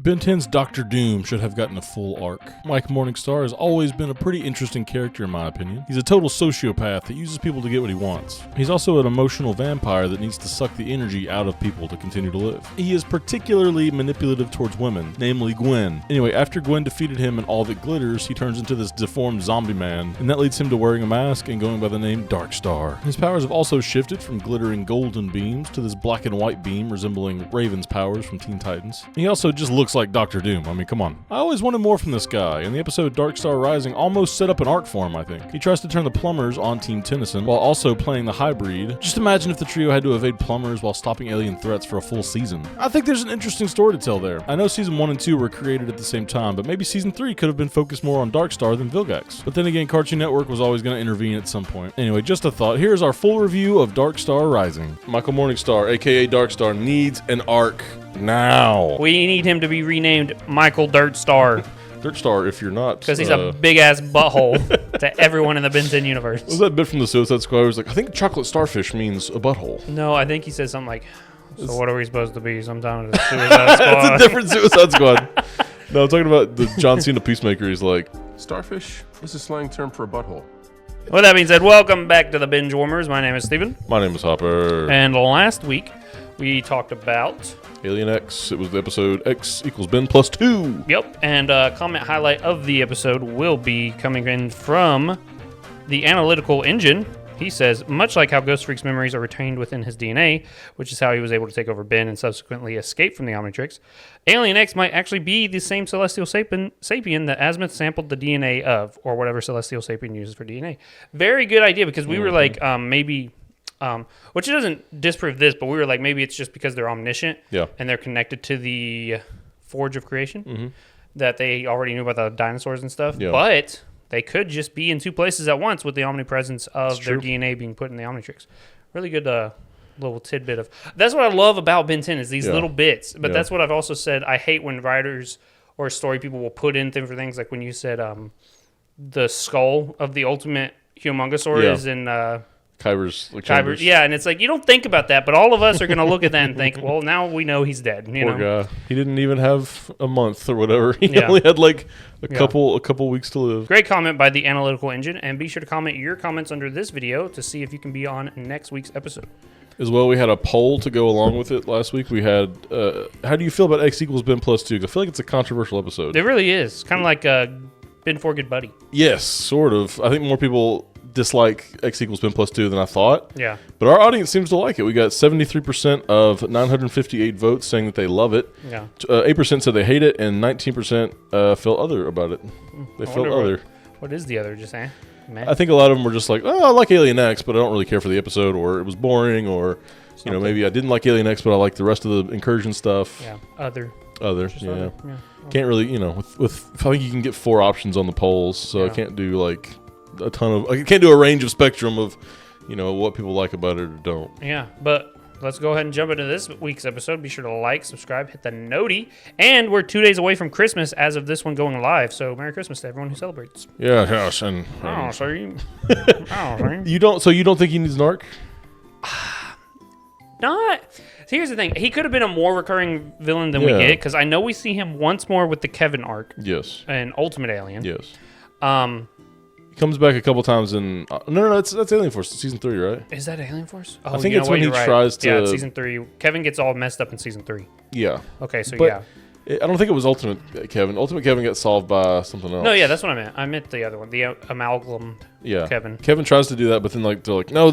Ben 10's Dr. Doom should have gotten a full arc. Mike Morningstar has always been a pretty interesting character in my opinion. He's a total sociopath that uses people to get what he wants. He's also an emotional vampire that needs to suck the energy out of people to continue to live. He is particularly manipulative towards women, namely Gwen. Anyway, after Gwen defeated him and all that glitters, he turns into this deformed zombie man, and that leads him to wearing a mask and going by the name Darkstar. His powers have also shifted from glittering golden beams to this black and white beam resembling Raven's powers from Teen Titans. He also just looks like Dr. Doom. I mean, come on. I always wanted more from this guy, and the episode Darkstar Rising almost set up an arc for him, I think. He tries to turn the plumbers on Team Tennyson while also playing the hybrid. Just imagine if the trio had to evade plumbers while stopping alien threats for a full season. I think there's an interesting story to tell there. I know season 1 and 2 were created at the same time, but maybe season 3 could have been focused more on Darkstar than Vilgax. But then again, Cartoon Network was always going to intervene at some point. Anyway, just a thought. Here's our full review of Darkstar Rising. Michael Morningstar, aka Darkstar, needs an arc now. We need him to be renamed Michael Dirtstar. Dirtstar, if you're not. Because he's a big-ass butthole to everyone in the Ben 10 universe. Was that bit from the Suicide Squad? It was like, I think chocolate starfish means a butthole. No, I think he said something like, so what are we supposed to be? Sometimes it's Suicide Squad. It's a different Suicide Squad. No, I'm talking about the John Cena Peacemaker. He's like, starfish is a slang term for a butthole. Well, that being said, welcome back to the Binge Warmers. My name is Steven. My name is Hopper. And last week, we talked about Alien X. It was the episode X equals Ben plus 2. Yep, and comment highlight of the episode will be coming in from the analytical engine. He says, much like how Ghost Freak's memories are retained within his DNA, which is how he was able to take over Ben and subsequently escape from the Omnitrix, Alien X might actually be the same celestial sapien that Azimuth sampled the DNA of, or whatever celestial sapien uses for DNA. Very good idea, because we were like, maybe... which it doesn't disprove this, but we were like, maybe it's just because they're omniscient and they're connected to the Forge of Creation that they already knew about the dinosaurs and stuff. Yeah. But they could just be in two places at once with the omnipresence of their DNA being put in the Omnitrix. Really good little tidbit of... That's what I love about Ben 10 is these little bits. But that's what I've also said. I hate when writers or story people will put in for things like when you said the skull of the ultimate Humongosaur is in... Kyber's. Yeah, and it's like, you don't think about that, but all of us are going to look at that and think, well, now we know he's dead. Poor guy. He didn't even have a month or whatever. He only had like a couple weeks to live. Great comment by the analytical engine, and be sure to comment your comments under this video to see if you can be on next week's episode. As well, we had a poll to go along with it last week. We had, how do you feel about X equals Ben plus 2? Because I feel like it's a controversial episode. It really is. Kind of like Ben 4 Good Buddy. Yes, sort of. I think more people dislike X equals Ben plus 2 than I thought. Yeah. But our audience seems to like it. We got 73% of 958 votes saying that they love it. Yeah. 8% said they hate it, and 19% felt other about it. They felt other. What is the other? Just I think a lot of them were just like, oh, I like Alien X, but I don't really care for the episode, or it was boring, or you know, maybe I didn't like Alien X, but I like the rest of the incursion stuff. Yeah. Other. Yeah. Can't really, you know, with I think you can get 4 options on the polls, so I can't do like a ton of, I can't do a range of spectrum of, you know, what people like about it or don't. Yeah, but let's go ahead and jump into this week's episode. Be sure to like, subscribe, hit the noti, and we're 2 days away from Christmas as of this one going live. So Merry Christmas to everyone who celebrates. Yeah, yes, and you don't think he needs an arc? Not. Here's the thing. He could have been a more recurring villain than we get, because I know we see him once more with the Kevin arc. Yes. And Ultimate Alien. Yes. He comes back a couple times in... no, that's Alien Force, season 3, right? Is that Alien Force? Oh, I think it's when he tries to... Yeah, it's season 3. Kevin gets all messed up in season 3. Yeah. Okay, so I don't think it was Ultimate Kevin. Ultimate Kevin got solved by something else. No, yeah, that's what I meant. I meant the other one, the amalgam Kevin. Kevin tries to do that, but then they're like, no,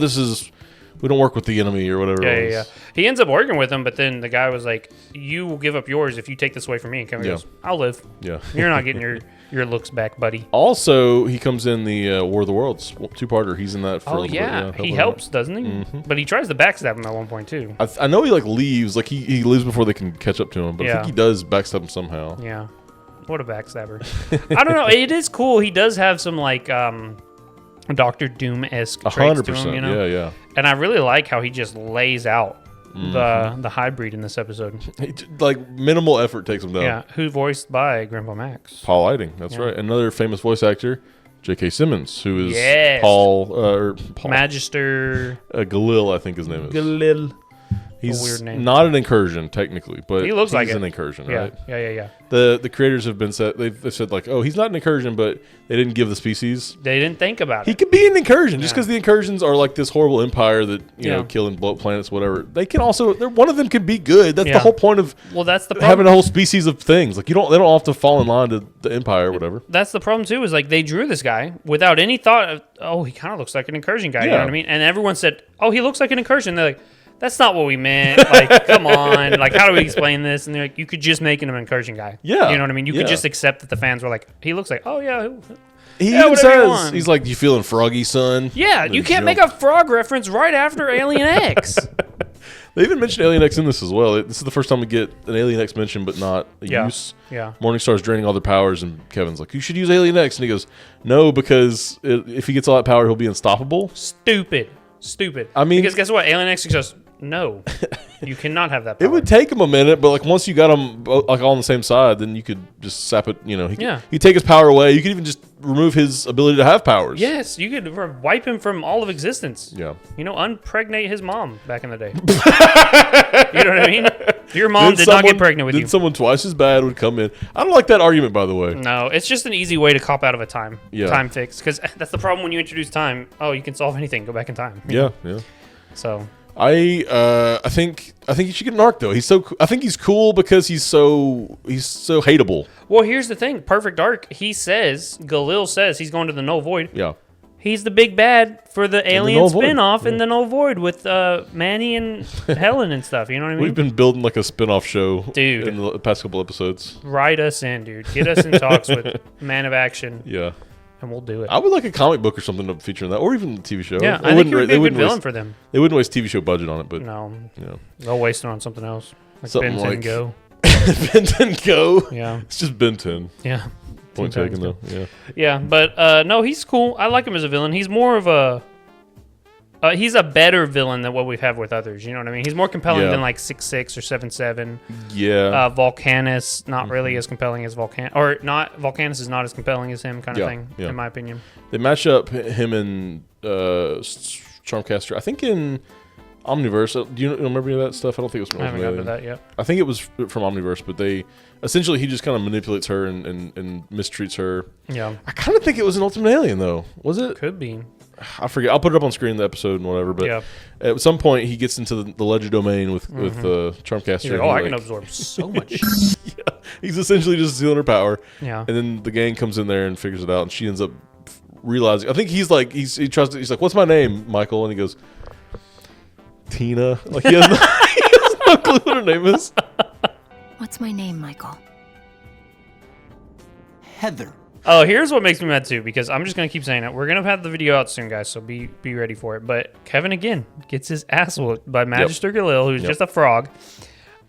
we don't work with the enemy or whatever. Yeah. He ends up working with him, but then the guy was like, you will give up yours if you take this away from me. And Kevin goes, I'll live. Yeah. You're not getting your looks back, buddy. Also, he comes in the War of the Worlds 2-parter. He's in that for a little bit. Yeah, he helps, doesn't he? Mm-hmm. But he tries to backstab him at one point, too. I know he leaves. He leaves before they can catch up to him, but I think he does backstab him somehow. Yeah. What a backstabber. I don't know. It is cool. He does have some, Dr. Doom-esque traits to him, you know? Yeah. And I really like how he just lays out the hybrid in this episode. Minimal effort takes him down. Yeah, who voiced by Grandpa Max. Paul Lighting, that's right. Another famous voice actor, J.K. Simmons, who is Paul... Magister... Galil, I think his name is. Galil. He's weird name. not an incursion technically, but He looks he's like an it. incursion, Yeah, right? yeah. The creators have been said they've said like, oh, he's not an incursion, but they didn't give the species. They didn't think about He it. could be an incursion just Yeah. because the incursions are like this horrible empire that you know Yeah. kill and blow up planets, whatever. They can also one of them can be good. That's Yeah. the whole point of Well, that's the having problem. a whole species of things. Like they don't have to fall in line to the empire or whatever. That's the problem too. Is like they drew this guy without any thought of, oh, he kind of looks like an incursion guy. You know Yeah. what I mean? And everyone said, oh, he looks like an incursion. They're like, that's not what we meant. Like, come on. Like, how do we explain this? And they're like, you could just make him an incursion guy. Yeah. You know what I mean? You could Yeah. just accept that the fans were like, he looks like, oh yeah. He Yeah, even whatever you says want. he's like, "You feeling froggy, son?" Yeah, And you can't jump. make a frog reference right after Alien X. They even mentioned Alien X in this as well. This is the first time we get an Alien X mention, but not a Yeah. use. Yeah. Morningstar's draining all their powers, and Kevin's like, "You should use Alien X," and he goes, "No, because if he gets all that power, he'll be unstoppable." Stupid. I mean- because guess what? Alien X just, no, you cannot have that power. It would take him a minute, but like once you got them like all on the same side, then you could just sap it. You know, Yeah. he'd take his power away. You could even just remove his ability to have powers. Yes, you could wipe him from all of existence. Yeah. You know, unpregnate his mom back in the day. You know what I mean? Your mom Then did not get someone- pregnant with then you. someone twice as bad would come in. I don't like that argument, by the way. No, it's just an easy way to cop out of a time fix. Because that's the problem when you introduce time. Oh, you can solve anything. Go back in time. Yeah, yeah. So I think he should get an arc though. I think he's cool because he's so hateable. well, here's the thing. Perfect arc. Galil says he's going to the Null Void. Yeah. He's the big bad for the Alien Null Void. spinoff in the Null Void with Manny and Helen and stuff. You know what I mean? We've been building like a spin-off show Dude. in the past couple episodes. Write us in, dude. Get us in talks with Man of Action, Yeah. and we'll do it. I would like a comic book or something to feature in that, or even a TV show. Yeah, They I think he wouldn't would be a good villain waste, for them. They wouldn't waste TV show budget on it, but No, you know. they'll waste it on something else. Like Something Ben 10 like- Go. Ben 10 Go. Yeah, It's just Ben 10. yeah. Point Teen taken Titans though. Yeah. Yeah, but no, he's cool. I like him as a villain. He's more of a... he's a better villain than what we've had with others. You know what I mean? He's more compelling Yeah. than like 6'6" or 7'7". Yeah. Volcanus, not really as compelling as Volcanus is not as compelling as him kind of Yeah, thing, yeah. in my opinion. They match up him and Charmcaster. I think in Omniverse. Do you remember any of that stuff? I don't think it was from I haven't gotten to Ultimate that yet. I think it was from Omniverse, but they essentially he just kind of manipulates her and mistreats her. Yeah, I kind of think it was an Ultimate Alien though. Was it? could be. I forget. I'll put it up on screen in the episode and whatever. But Yeah. at some point he gets into the ledger domain with Charmcaster. He's like, and oh, he, I can absorb so much. yeah, he's essentially just stealing her power. Yeah. And then the gang comes in there and figures it out, and she ends up realizing. I think he's like he trusts. He's like, "What's my name, Michael?" And he goes, "Tina." Like he has no clue what her name is. What's my name, Michael? Heather. Oh, here's what makes me mad too, because I'm just gonna keep saying it. We're gonna have the video out soon, guys, so be ready for it. But Kevin again gets his ass whooped by Magister Galil, who's just a frog.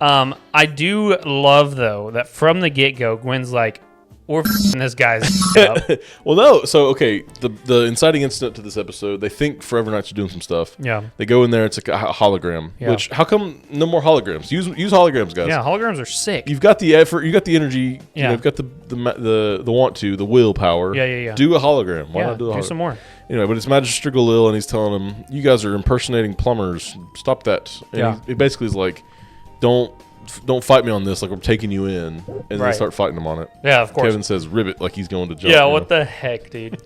I do love though that from the get go, Gwen's like, "We're f***ing this guy's up." Well, no. So okay, the inciting incident to this episode, they think Forever Knights are doing some stuff. Yeah, They go in there. It's like a hologram. Yeah. Which how come no more holograms? Use holograms, guys. yeah, holograms are sick. You've got the effort. You got the energy. Yeah. You've got the want to, the willpower. Yeah. Do a hologram. Why Yeah, not do a hologram? do some more. Anyway, but it's Magister Galil, and he's telling him, "You guys are impersonating plumbers. Stop that." And Yeah. he basically is like, "Don't fight me on this. Like I'm taking you in," and they Right. start fighting him on it. Yeah, of course. Kevin says, "Ribbit," like he's going to jump. Yeah, you what know? the heck, dude?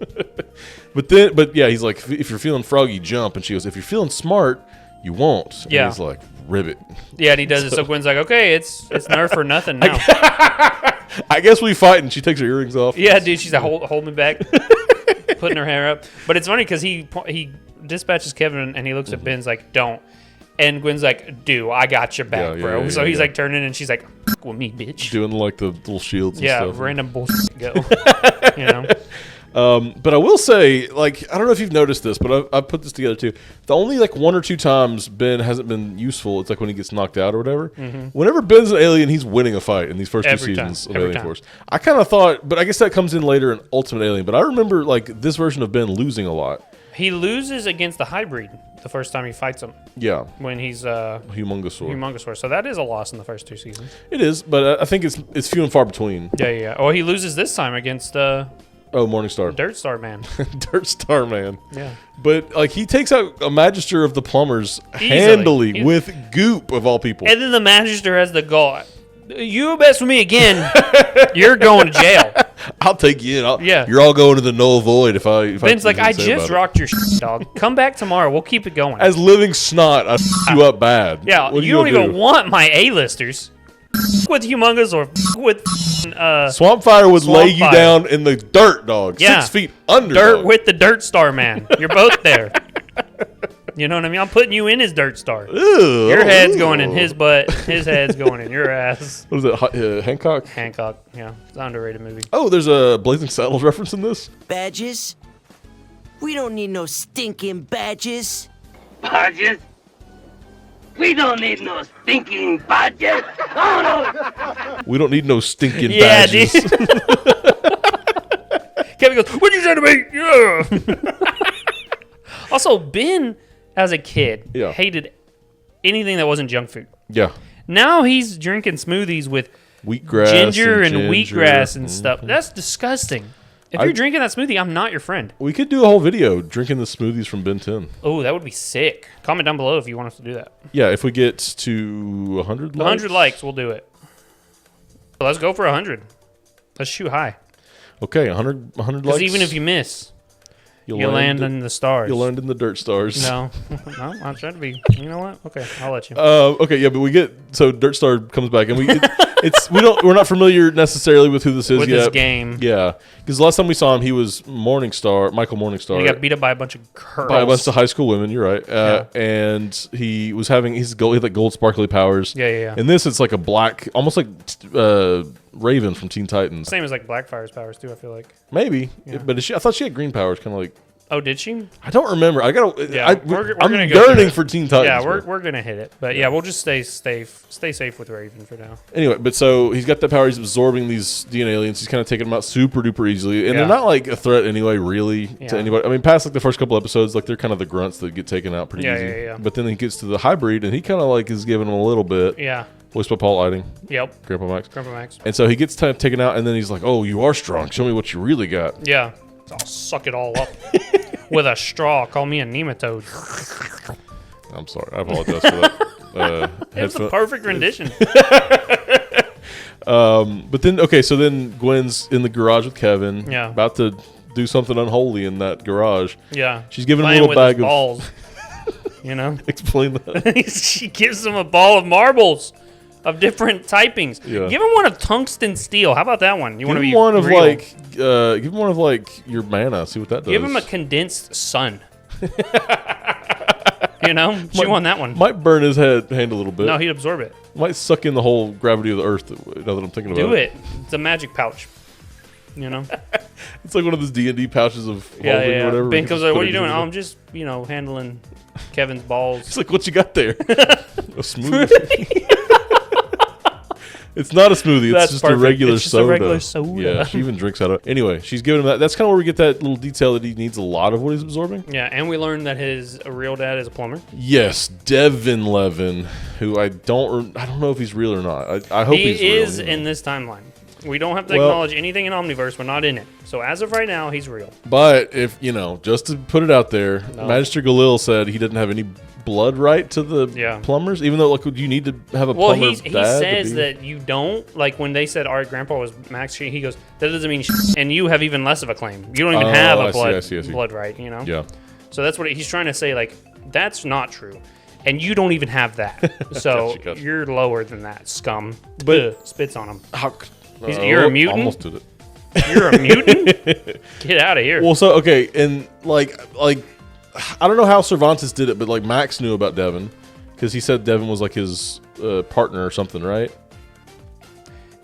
But yeah, he's like, "If you're feeling froggy, jump." And she goes, "If you're feeling smart, you won't." And Yeah. he's like, "Ribbit." Yeah, and he does it. So Gwen's like, "Okay, it's Nerf or nothing now." I guess we fight, and she takes her earrings off. Yeah, dude, she's like, hold me back, putting her hair up. But it's funny because he dispatches Kevin and he looks at Ben's like, "Don't," and Gwen's like, "Do, I got your back, Yeah, bro." yeah, so yeah, he's yeah. like turning and she's like, "F with me, bitch." Doing like the little shields. And Yeah, stuff. random bullshit go. You know? But I will say, like, I don't know if you've noticed this, but I've put this together too. The only like one or two times Ben hasn't been useful, it's like when he gets knocked out or whatever. Whenever Ben's an alien, he's winning a fight in these first Every two time, seasons of every Alien time. Force. I kind of thought, but I guess that comes in later in Ultimate Alien. But I remember like this version of Ben losing a lot. He loses against the hybrid the first time he fights him Yeah, when he's Humongosaur. Humongosaur. So that is a loss in the first two seasons. It is, but I think it's few and far between. Yeah. Oh, he loses this time against Oh, Morningstar. Darkstar man. Darkstar man. Yeah. But like he takes out a Magister of the plumbers Easily. handily with Goop of all people. And then the Magister has the goal. You mess with me again, you're going to jail. I'll take you in. Yeah. You're all going to the null void if I. Ben's like, I just rocked your shit, dog. Come back tomorrow. We'll keep it going. As living snot, I f you up bad. Yeah, What are you don't gonna even do? want my A-listers. With Humongous or with Swampfire would lay you Swampfire. down in the dirt, dog. Yeah. 6 feet under. dirt dog. with the Darkstar man. You're both there. You know what I mean? I'm putting you in his Darkstar. Ew. Your head's going in his butt. His head's going in your ass. What is it? Hancock? Hancock. Yeah, it's an underrated movie. Oh, there's a Blazing Saddles reference in this. Badges? We don't need no stinking badges. Badges? We don't need no stinking badges. Oh, no. We don't need no stinking Yeah, badges. dude. Kevin goes, "What'd you say to me?" Yeah. Also, Ben, as a kid, Yeah. hated anything that wasn't junk food. Yeah. Now he's drinking smoothies with Wheatgrass. ginger and ginger. wheatgrass and stuff. That's disgusting. If you're I- drinking that smoothie, I'm not your friend. We could do a whole video drinking the smoothies from Ben 10. Oh, that would be sick. Comment down below if you want us to do that. Yeah, if we get to 100 likes. 100 likes, we'll do it. Let's go for 100. Let's shoot high. Okay, 100 Because likes. even if you miss, you'll you land in the stars. You'll land in the dirt stars. No, no, I'm trying to be. You know what? Okay, I'll let you. Okay, yeah, but we get so Dirt Star comes back, and we're not familiar necessarily with who this is With yet. this game, Yeah, because the last time we saw him, he was Michael Morningstar. he got beat up by a bunch of girls. by a bunch of high school women. You're right. And he was having he had like gold sparkly powers. Yeah. And this, it's like a black, almost like Raven from Teen Titans. Same as like Blackfire's powers too. I feel like. Maybe, Yeah. but I thought she had green powers, kind of like. Oh, did she? I don't remember. I gotta. Yeah, we're I'm gonna go through yearning it. for Teen Titans. Yeah, bro. we're gonna hit it, but yeah, we'll just stay safe with Raven for now. Anyway, but so he's got that power. He's absorbing these DNA aliens. He's kind of taking them out super duper easily, and Yeah. they're not like a threat anyway, really, Yeah. to anybody. I mean, past like the first couple episodes, like they're kind of the grunts that get taken out pretty easy. Yeah. But then he gets to the hybrid, and he kind of like is giving them a little bit. Yeah. Voiced by Paul Lighting, Yep. Grandpa Max. Grandpa Max. And so he gets taken out, and then he's like, "Oh, you are strong. Show me what you really got." Yeah. I'll suck it all up with a straw. Call me a nematode. I'm sorry. I apologize for that. It was a perfect rendition. But then, okay, so then Gwen's in the garage with Kevin. Yeah. About to do something unholy in that garage. Yeah. She's giving him a Playing little with bag his of. balls. You know? Explain that. She gives him a ball of marbles of different typings. Yeah. Give him one of tungsten steel. How about that one? You want to Give be him one of real. give him one of like your mana. See what that does. Give him a condensed sun. You know? She won that one. Might burn his hand a little bit. No, he'd absorb it. Might suck in the whole gravity of the earth. Now that I'm thinking about Do it. It's a magic pouch. You know? It's like one of those D&D pouches of Yeah, Or whatever. Ben You goes just like, put what are it you doing? in Oh, the- I'm just, handling Kevin's balls. It's like, what you got there? A smoothie. It's not a smoothie. It's That's just perfect. a regular It's just a soda. regular soda. Yeah, she even drinks out of it. Anyway, she's giving him that. That's kind of where we get that little detail that he needs a lot of what he's absorbing. Yeah, and we learned that his real dad is a plumber. Yes, Devin Levin, who I don't know if he's real or not. I hope he's real. He is in this timeline. We don't have to acknowledge anything in Omniverse. We're not in it. So as of right now, he's real. But if just to put it out there, Magister Galil said he didn't have any blood right to the plumbers, even though you need to have a plumber. He says that you don't. Like when they said, "All right, Grandpa was Max," he goes, "That doesn't mean," and you have even less of a claim. You don't even have a blood right. You know. Yeah. So that's what he's trying to say. Like that's not true, and you don't even have that. So Gotcha. you're lower than that, scum. But- spits on him. You're a mutant? Almost did it. You're a mutant. Get out of here. Well, so okay, and like I don't know how Cervantes did it, but like Max knew about Devin because he said Devin was like his partner or something, right?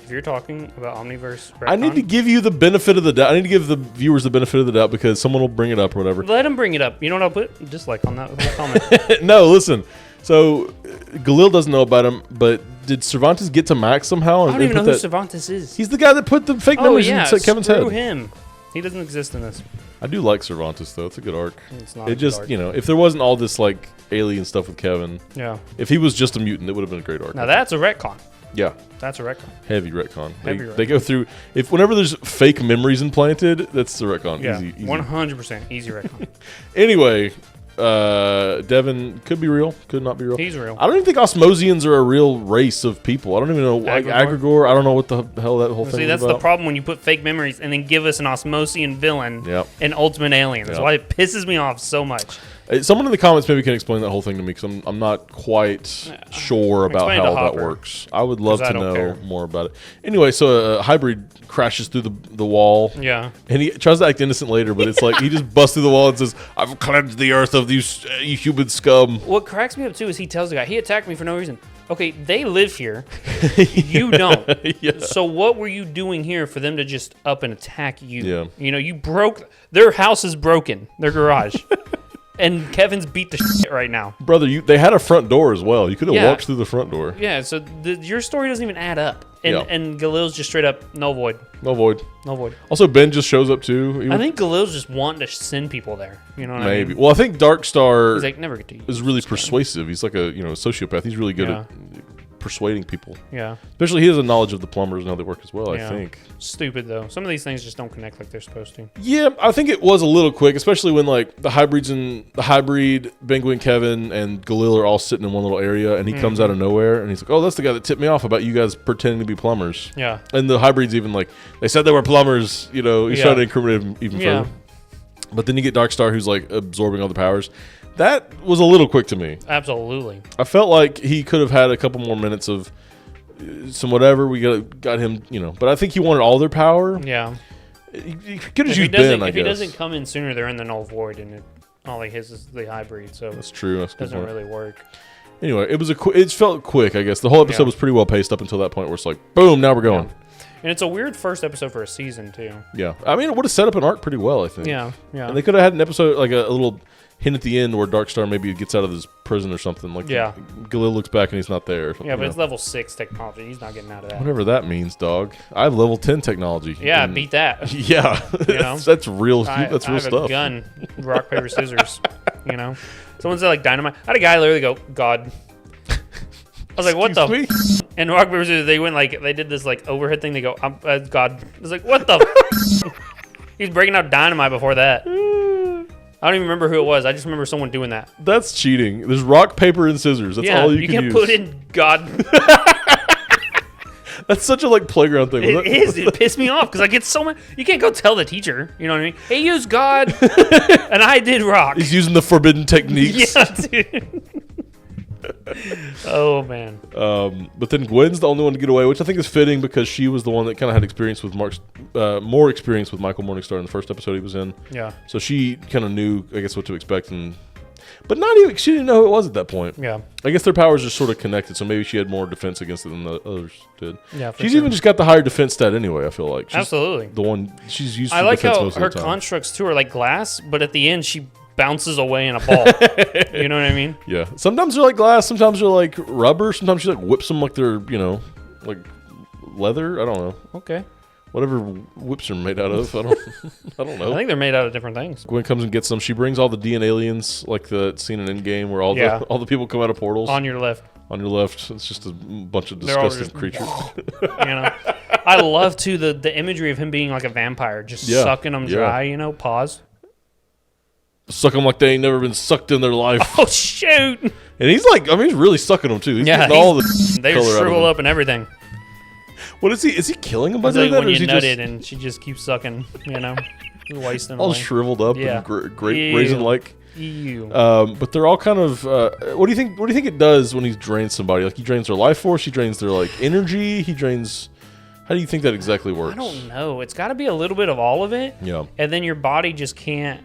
If you're talking about Omniverse, I need to give you the benefit of the doubt. I need to give the viewers the benefit of the doubt because someone will bring it up or whatever. let him bring it up. You know what I'll put? Dislike on that comment. No, listen. So Galil doesn't know about him, but did Cervantes get to Max somehow? I don't even know who Cervantes is. He's the guy that put the fake numbers in Kevin's head. Screw him. He doesn't exist in this. I do like Cervantes though; it's a good arc. It's not. It just if there wasn't all this like alien stuff with Kevin, Yeah. if he was just a mutant, it would have been a great arc. Now that's a retcon. Yeah. That's a retcon. Heavy retcon. Heavy They go through, whenever there's fake memories implanted, that's the retcon. Yeah, Easy. 100% easy retcon. Anyway, Devin could be real, could not be real. He's real. I don't even think Osmosians are a real race of people. I don't even know. Agrigor, I don't know what the hell that whole thing See, is that's about. the problem when you put fake memories and then give us an Osmosian villain and Ultimate Alien. That's why it pisses me off so much. Someone in the comments maybe can explain that whole thing to me because I'm not quite sure about how that works. I would love to know more about it. Anyway, so a hybrid crashes through the wall. Yeah. And he tries to act innocent later, but it's like he just busts through the wall and says, "I've cleansed the earth of these you human scum." What cracks me up too is he tells the guy, he attacked me for no reason. Okay, they live here. You don't. Yeah. So what were you doing here for them to just up and attack you? Yeah. You know, you broke their house is broken, their garage. And Kevin's beat the shit right now. Brother, they had a front door as well. You could have walked through the front door. Yeah, so your story doesn't even add up. And, Yeah. and Galil's just straight up, no void. No void. No void. Also, Ben just shows up too. I think Galil's just wanting to send people there. You know what I mean? Maybe. Well, I think Darkstar He's like, never get to use is really persuasive. He's like a sociopath. He's really good at persuading people. Yeah. Especially he has a knowledge of the plumbers and how they work as well, Yeah. I think. Stupid, though. Some of these things just don't connect like they're supposed to. Yeah, I think it was a little quick, especially when like the hybrid, Benguin, Kevin, and Galil are all sitting in one little area, and he comes out of nowhere, and he's like, "Oh, that's the guy that tipped me off about you guys pretending to be plumbers." Yeah. And the hybrid's even like, they said they were plumbers. You know, he's trying to incriminate him even further. But then you get Darkstar, who's like absorbing all the powers. That was a little quick to me. Absolutely. I felt like he could have had a couple more minutes of some whatever. We got him, but I think he wanted all their power. Yeah. He could have If used Ben, I if guess. he doesn't come in sooner, they're in the null void, and all he has is the hybrid, so That's true. That's a it good doesn't point. really work. Anyway, it felt quick, I guess. The whole episode was pretty well paced up until that point where it's like, boom, now we're going. And it's a weird first episode for a season, too. Yeah. I mean, it would have set up an arc pretty well, I think. Yeah, yeah. And they could have had an episode, like a little hint at the end where Darkstar maybe gets out of his prison or something. Like, Galil looks back and he's not there. Yeah, but it's level 6 technology. He's not getting out of that. Whatever that means, dog. I have level 10 technology. Yeah, beat that. Yeah. That's real I have stuff. a gun, rock, paper, scissors, Someone said, like, dynamite. I had a guy literally go, God. I was like, what the And rock, paper, scissors, they went, like, they did this, like, overhead thing. They go, God. I was like, what the He's breaking out dynamite before that. I don't even remember who it was. I just remember someone doing that. That's cheating. There's rock, paper, and scissors. That's all you can use. You can't put in God. That's such a playground thing. It is. It pissed me off because I get so much. You can't go tell the teacher. You know what I mean? Hey, use God, and I did rock. He's using the forbidden techniques. Yeah, dude. Oh man. But then Gwen's the only one to get away, which I think is fitting because she was the one that kind of had experience with more experience with Michael Morningstar in the first episode he was in. Yeah. So she kind of knew, I guess, what to expect, but not even she didn't know who it was at that point. Yeah. I guess their powers are sort of connected, so maybe she had more defense against it than the others did. Yeah. She's even just got the higher defense stat anyway. I feel like she's absolutely the one she's used. I for like defense how most her of the time. constructs too are like glass, but at the end she bounces away in a ball. You know what I mean? Yeah. Sometimes they're like glass. Sometimes they're like rubber. Sometimes she whips them like they're like leather. I don't know. Okay. Whatever whips are made out of. I don't know. I think they're made out of different things. Gwen comes and gets them. She brings all the DNA aliens, like the scene in Endgame where all the people come out of portals. On your left. On your left, it's just a bunch of disgusting creatures. I love too the imagery of him being like a vampire, just sucking them dry. Pause. Suck them like they ain't never been sucked in their life. Oh shoot! And he's like, he's really sucking them too. He's getting all the they color shrivel up and everything. What is he? Is he killing them by It's doing like that? when Or is you he nutted just and she just keeps sucking, wasting all away. shriveled up and great raisin like? Ew. But they're all kind of. What do you think? What do you think it does when he drains somebody? Like he drains their life force. He drains their energy. He drains. How do you think that exactly works? I don't know. It's got to be a little bit of all of it. Yeah. And then your body just can't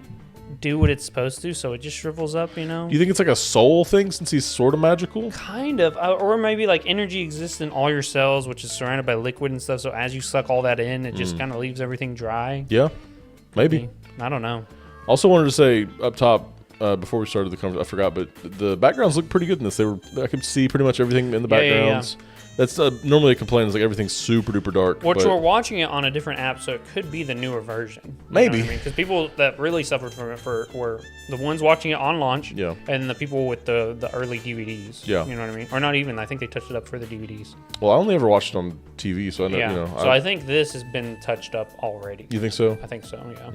do what it's supposed to, so it just shrivels up. Do you think it's like a soul thing since he's sort of magical? Kind of, or maybe like energy exists in all your cells, which is surrounded by liquid and stuff. So as you suck all that in, it just kind of leaves everything dry. Yeah, maybe. I don't know. Also wanted to say up top before we started the conversation, I forgot, but the backgrounds look pretty good in this. I could see pretty much everything in the backgrounds. That's normally a complaint is like everything's super duper dark. What but you're watching it on a different app, so it could be the newer version. Maybe. Because people that really suffered from it were the ones watching it on launch, Yeah. and the people with the early DVDs. Yeah. You know what I mean? Or not even. I think they touched it up for the DVDs. Well, I only ever watched it on TV, so I know. Yeah. You know, So I think this has been touched up already. You think so? I think so. Yeah.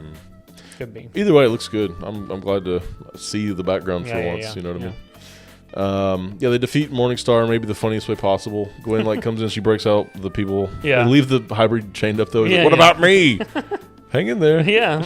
Could be. Either way, it looks good. I'm glad to see the background for once. Yeah. You know what I mean? Yeah, they defeat Morningstar maybe the funniest way possible. Gwen like comes in, she breaks out the people. Yeah. They leave the hybrid chained up though. He's Yeah, like, what yeah. about me? Hang in there. Yeah.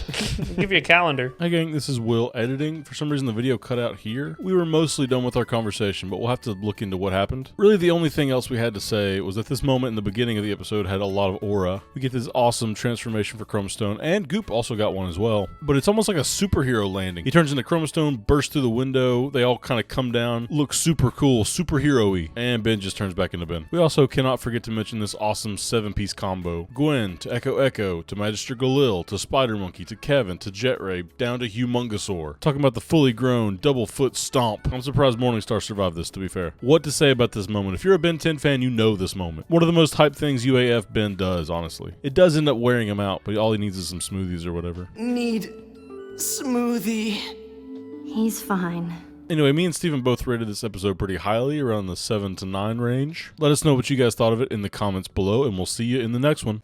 Give you a calendar. Hi gang, this is Will editing. For some reason the video cut out here. We were mostly done with our conversation, but we'll have to look into what happened. Really the only thing else we had to say was that this moment in the beginning of the episode had a lot of aura. We get this awesome transformation for Chromastone, and Goop also got one as well. But it's almost like a superhero landing. He turns into Chromastone, bursts through the window, they all kind of come down, look super cool, superhero-y, and Ben just turns back into Ben. We also cannot forget to mention this awesome 7-piece combo. Gwen to Echo Echo, to Magister Galil, to Spider Monkey, to Kevin, to Jet Ray, down to Humongosaur. Talking about the fully grown double foot stomp. I'm surprised Morningstar survived this, to be fair. What to say about this moment? If you're a Ben 10 fan, you know this moment. One of the most hyped things UAF Ben does, honestly. It does end up wearing him out, but all he needs is some smoothies or whatever. Need smoothie. He's fine. Anyway, me and Steven both rated this episode pretty highly, around the 7 to 9 range. Let us know what you guys thought of it in the comments below, and we'll see you in the next one.